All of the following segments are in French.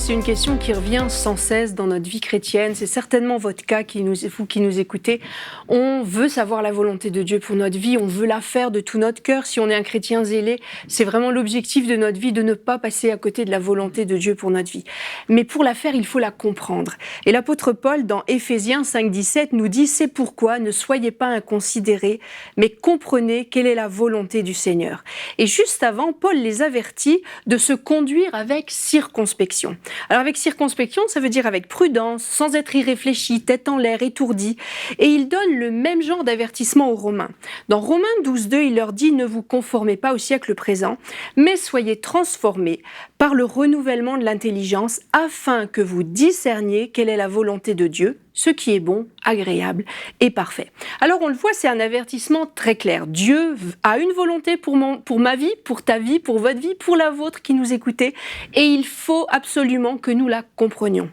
c'est une question qui revient sans cesse dans notre vie chrétienne. C'est certainement votre cas, vous qui nous écoutez. On veut savoir la volonté de Dieu pour notre vie, on veut la faire de tout notre cœur. Si on est un chrétien zélé, c'est vraiment l'objectif de notre vie, de ne pas passer à côté de la volonté de Dieu pour notre vie. Mais pour la faire, il faut la comprendre. Et l'apôtre Paul, dans Éphésiens 5,17, nous dit « C'est pourquoi ne soyez pas inconsidérés, mais comprenez quelle est la volonté du Seigneur. » Et juste avant, Paul les avertit de se conduire avec circonspection. Alors avec circonspection, ça veut dire avec prudence, sans être irréfléchi, tête en l'air, étourdi. Et il donne le même genre d'avertissement aux Romains. Dans Romains 12,2, il leur dit « Ne vous conformez pas au siècle présent, mais soyez transformés par le renouvellement de l'intelligence, afin que vous discerniez quelle est la volonté de Dieu, ce qui est bon, agréable et parfait. » Alors on le voit, c'est un avertissement très clair. Dieu a une volonté pour ma vie, pour ta vie, pour votre vie, pour la vôtre qui nous écoutez, et il faut absolument que nous la comprenions.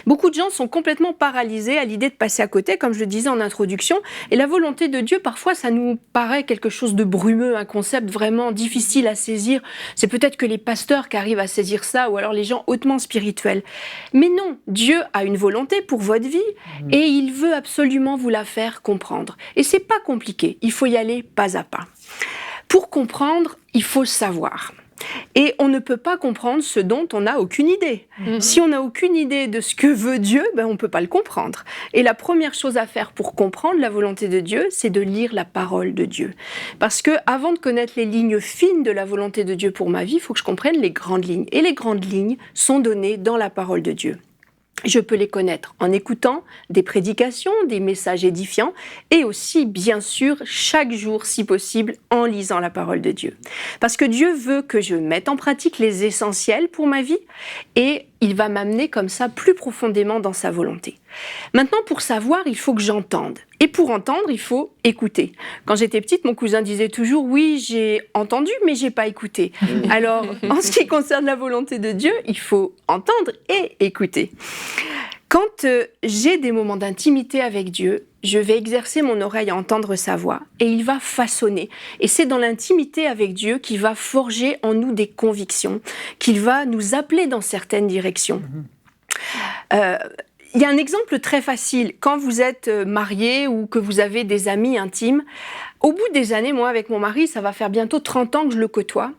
Beaucoup de gens sont complètement paralysés à l'idée de passer à côté, comme je le disais en introduction, et la volonté de Dieu, parfois, ça nous paraît quelque chose de brumeux, un concept vraiment difficile à saisir. C'est peut-être que les pasteurs qui arrivent à saisir ça, ou alors les gens hautement spirituels. Mais non, Dieu a une volonté pour votre vie, et il veut absolument vous la faire comprendre. Et c'est pas compliqué, il faut y aller pas à pas. Pour comprendre, il faut savoir. Et on ne peut pas comprendre ce dont on n'a aucune idée. Si on n'a aucune idée de ce que veut Dieu, on ne peut pas le comprendre. Et la première chose à faire pour comprendre la volonté de Dieu, c'est de lire la parole de Dieu. Parce que avant de connaître les lignes fines de la volonté de Dieu pour ma vie, il faut que je comprenne les grandes lignes. Et les grandes lignes sont données dans la parole de Dieu. Je peux les connaître en écoutant des prédications, des messages édifiants et aussi, bien sûr, chaque jour, si possible, en lisant la parole de Dieu. Parce que Dieu veut que je mette en pratique les essentiels pour ma vie et il va m'amener comme ça plus profondément dans sa volonté. Maintenant, pour savoir, il faut que j'entende. Et pour entendre, il faut écouter. Quand j'étais petite, mon cousin disait toujours « Oui, j'ai entendu, mais j'ai pas écouté. » Alors, en ce qui concerne la volonté de Dieu, il faut entendre et écouter. Quand j'ai des moments d'intimité avec Dieu, je vais exercer mon oreille à entendre sa voix et il va façonner. Et c'est dans l'intimité avec Dieu qu'il va forger en nous des convictions, qu'il va nous appeler dans certaines directions. Il y a un exemple très facile. Quand vous êtes marié ou que vous avez des amis intimes, au bout des années, moi, avec mon mari, ça va faire bientôt 30 ans que je le côtoie.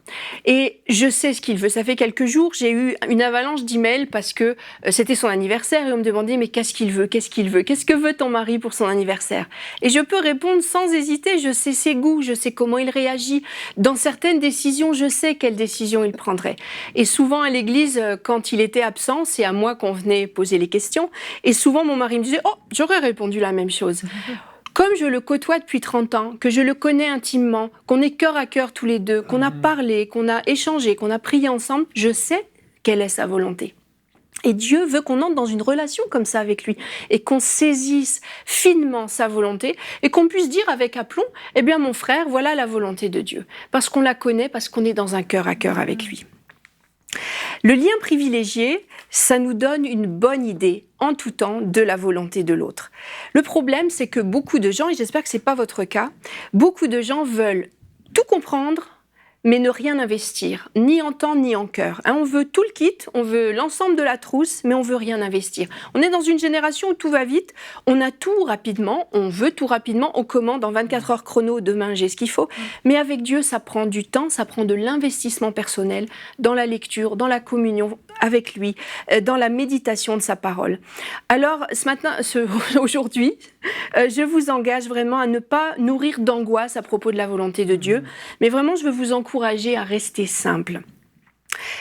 Et je sais ce qu'il veut. Ça fait quelques jours, j'ai eu une avalanche d'emails parce que c'était son anniversaire et on me demandait « Mais qu'est-ce qu'il veut ? Qu'est-ce qu'il veut ? Qu'est-ce que veut ton mari pour son anniversaire ?» Et je peux répondre sans hésiter. Je sais ses goûts, je sais comment il réagit. Dans certaines décisions, je sais quelle décision il prendrait. Et souvent, à l'église, quand il était absent, c'est à moi qu'on venait poser les questions. Et souvent, mon mari me disait « Oh, j'aurais répondu la même chose. » Comme je le côtoie depuis 30 ans, que je le connais intimement, qu'on est cœur à cœur tous les deux, qu'on a parlé, qu'on a échangé, qu'on a prié ensemble, je sais quelle est sa volonté. Et Dieu veut qu'on entre dans une relation comme ça avec lui et qu'on saisisse finement sa volonté et qu'on puisse dire avec aplomb « Eh bien mon frère, voilà la volonté de Dieu. » Parce qu'on la connaît, parce qu'on est dans un cœur à cœur avec lui. Le lien privilégié, ça nous donne une bonne idée en tout temps de la volonté de l'autre. Le problème, c'est que beaucoup de gens, et j'espère que ce n'est pas votre cas, beaucoup de gens veulent tout comprendre, mais ne rien investir, ni en temps ni en cœur. On veut tout le kit, on veut l'ensemble de la trousse, mais on veut rien investir. On est dans une génération où tout va vite, on a tout rapidement, on veut tout rapidement, on commande en 24 heures chrono, demain j'ai ce qu'il faut. Mais avec Dieu, ça prend du temps, ça prend de l'investissement personnel dans la lecture, dans la communion avec lui, dans la méditation de sa parole. Alors, aujourd'hui, je vous engage vraiment à ne pas nourrir d'angoisse à propos de la volonté de Dieu, mais vraiment, je veux vous encourager à rester simple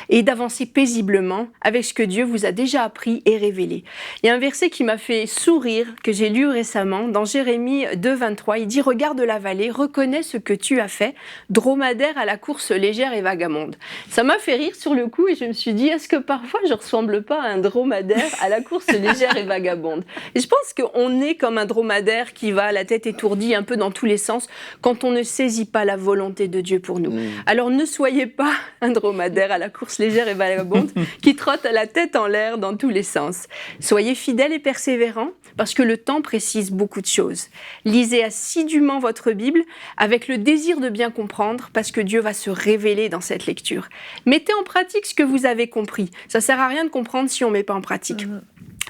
et d'avancer paisiblement avec ce que Dieu vous a déjà appris et révélé. Il y a un verset qui m'a fait sourire, que j'ai lu récemment, dans Jérémie 2, 23, il dit « Regarde la vallée, reconnais ce que tu as fait, dromadaire à la course légère et vagabonde. » Ça m'a fait rire sur le coup et je me suis dit « Est-ce que parfois je ne ressemble pas à un dromadaire à la course légère et vagabonde ?» Et je pense qu'on est comme un dromadaire qui va à la tête étourdie un peu dans tous les sens quand on ne saisit pas la volonté de Dieu pour nous. Alors ne soyez pas un dromadaire à la course course légère et vagabonde qui trotte à la tête en l'air dans tous les sens. Soyez fidèles et persévérants parce que le temps précise beaucoup de choses. Lisez assidûment votre Bible avec le désir de bien comprendre parce que Dieu va se révéler dans cette lecture. Mettez en pratique ce que vous avez compris. Ça ne sert à rien de comprendre si on ne met pas en pratique.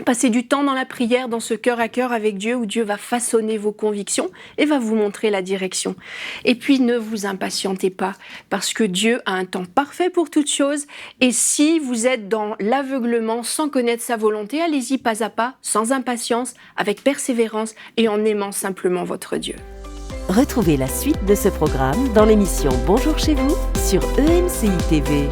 Passez du temps dans la prière, dans ce cœur à cœur avec Dieu, où Dieu va façonner vos convictions et va vous montrer la direction. Et puis, ne vous impatientez pas, parce que Dieu a un temps parfait pour toutes choses. Et si vous êtes dans l'aveuglement, sans connaître sa volonté, allez-y pas à pas, sans impatience, avec persévérance et en aimant simplement votre Dieu. Retrouvez la suite de ce programme dans l'émission Bonjour chez vous sur EMCI TV.